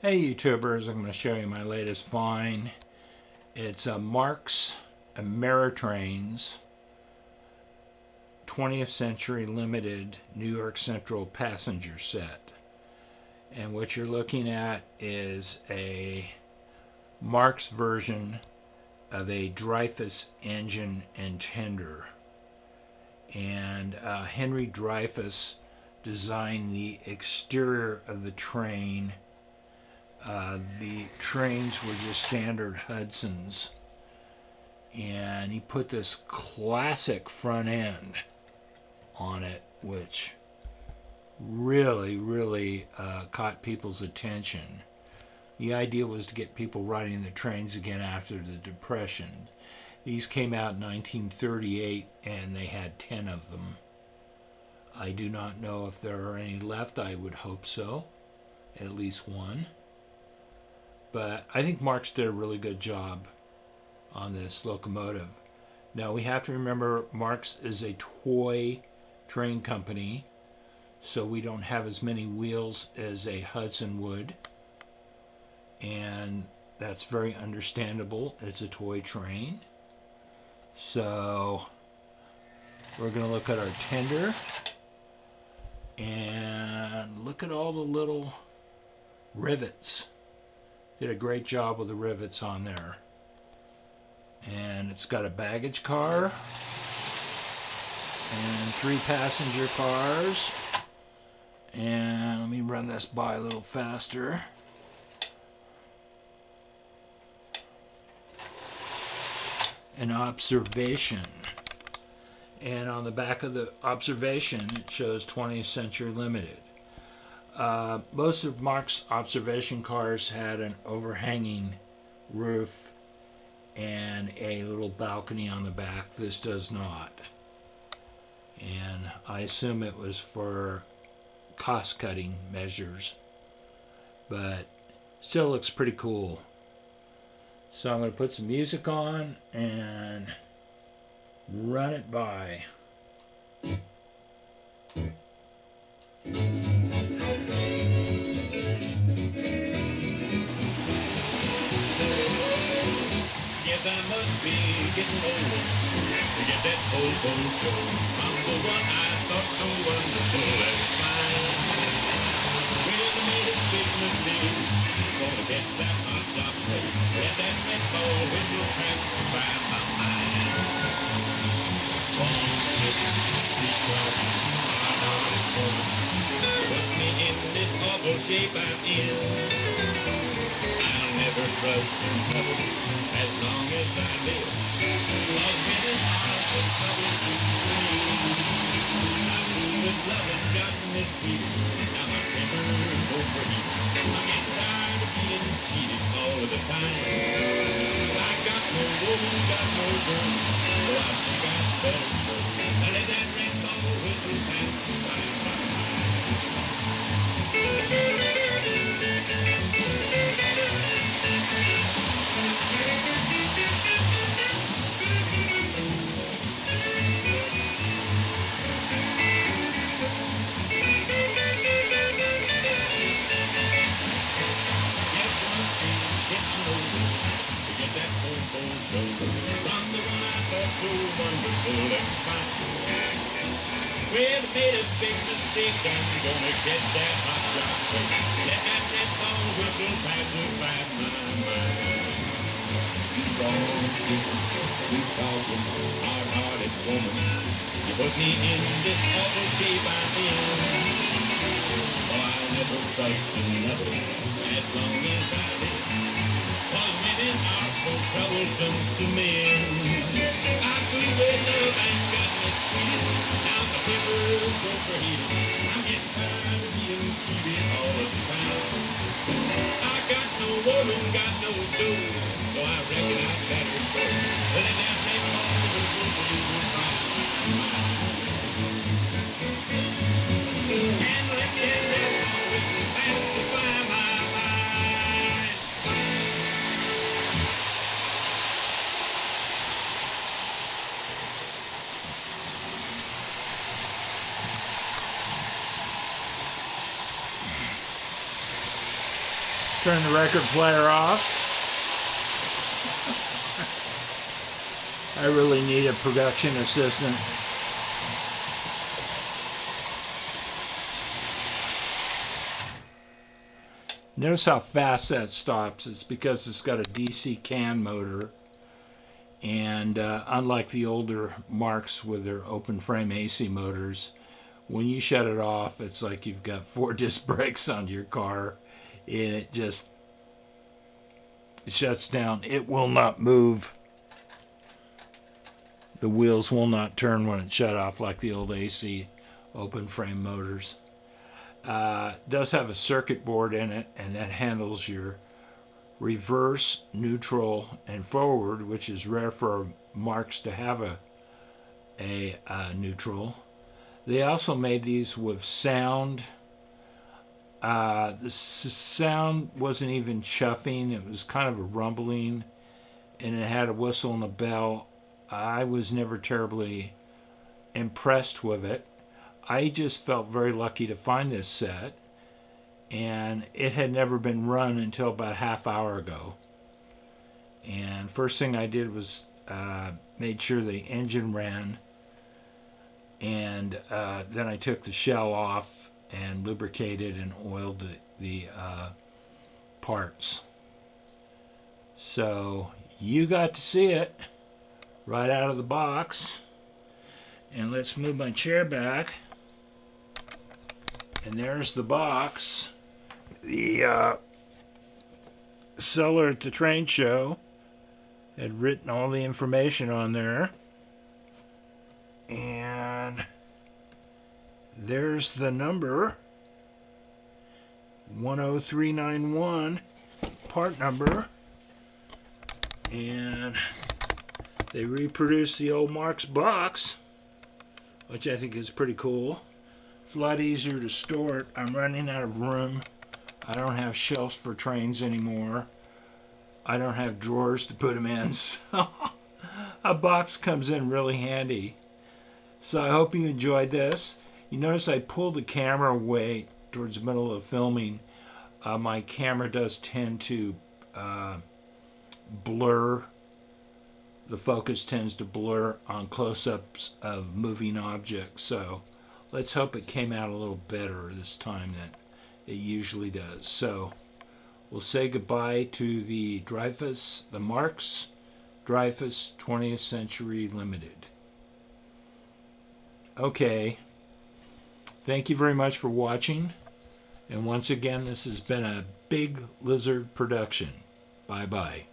Hey YouTubers, I'm going to show you my latest find. It's a Marx Ameritrains 20th Century Limited New York Central passenger set. And what you're looking at is a Marx version of a Dryfuss engine and tender. And Henry Dryfuss designed the exterior of the train. The trains were just standard Hudsons, and he put this classic front end on it, which really caught people's attention. The idea was to get people riding the trains again after the Depression. These came out in 1938, and they had 10 of them. I do not know if there are any left. I would hope so, at least one. But I think Marx did a really good job on this locomotive. Now we have to remember Marx is a toy train company, so we don't have as many wheels as a Hudson would, and that's very understandable. It's a toy train. So we're going to look at our tender and look at all the little rivets. Did a great job with the rivets on there. And it's got a baggage car and 3 passenger cars. And let me run this by a little faster. An observation. And on the back of the observation it shows 20th Century Limited. Most of Marx's observation cars had an overhanging roof and a little balcony on the back. This does not. And I assume it was for cost-cutting measures, but still looks pretty cool. So I'm going to put some music on and run it by. I must be getting old to get that old boat show. I'm the one I thought so wonderful and fine. Well, I made a big mistake. Gonna get that hot job straight. Let that red ball whistle transfer my mind. 1, 2, 3, 4, hard-hearted woman. Put me in this awful shape I'm in. I'll never trust in trouble as long as I live. Cause men and hearts and trouble to me. I'm through with loving, got mistreated. Now my temper's overheated. I'm getting tired of being cheated all of the time. I got no woman, got no girl, so I think I'd better go. Now let that red ball whistle pass by my mind. Well, I made a big mistake, I'm gonna get that hot job straight. Let that red ball whistle pass by my mind. Keep on, keep talking, hard-hearted woman. You put me in this awful shape I'm in. Oh, I'll never trust another as long as I live. Cause women are so troublesome to men. I could wait love and got mistreated. Now my temper's overheated. I'm getting tired of being cheated all the time. I got no woman, got no dough, so I reckon I better go. Let that red ball whistle by my mind. And let that red ball whistle pass by my mind. Turn the record player off. I really need a production assistant. Notice how fast that stops. It's because it's got a DC can motor, and unlike the older Marx with their open frame AC motors, when you shut it off, it's like you've got 4 disc brakes on your car, and it just shuts down. It will not move. The wheels will not turn when it's shut off like the old AC open frame motors. Does have a circuit board in it, and that handles your reverse, neutral, and forward, which is rare for Marx to have a neutral. They also made these with sound. The sound wasn't even chuffing. It was kind of a rumbling, and it had a whistle and a bell. I was never terribly impressed with it. I just felt very lucky to find this set, and it had never been run until about a half hour ago. And first thing I did was made sure the engine ran, and then I took the shell off and lubricated and oiled the parts. So you got to see it right out of the box. And let's move my chair back. And there's the box. The seller at the train show had written all the information on there. And there's the number 10391, part number. And they reproduced the old Marx box, which I think is pretty cool. It's a lot easier to store it. I'm running out of room. I don't have shelves for trains anymore. I don't have drawers to put them in, so a box comes in really handy. So I hope you enjoyed this. You notice I pulled the camera away towards the middle of filming. My camera does tend to blur. The focus tends to blur on close-ups of moving objects, so let's hope it came out a little better this time than it usually does. So we'll say goodbye to the Dryfuss, the Marx Dryfuss 20th Century Limited. Okay, thank you very much for watching, and once again, this has been a Big Lizard production. Bye-bye.